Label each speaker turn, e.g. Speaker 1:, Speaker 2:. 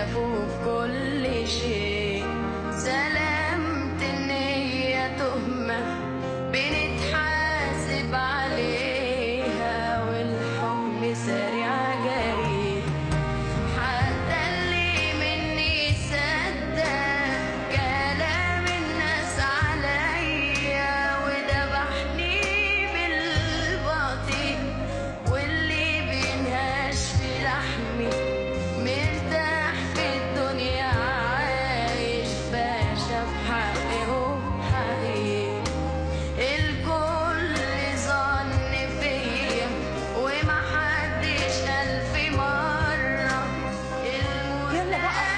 Speaker 1: شافوا في كل شيء. سلامة النية تهمة بنتحاسب عليها، والحكم سريع جريء. حتى اللي مني صدق كلام الناس عليا وذبحني بالباطل، واللي بينهاش في لحمي مرتاح في الدنيا عايش باشا في حقه حقيقي. الكل ظن فيا ومحدش قال في مرة
Speaker 2: يلا بقى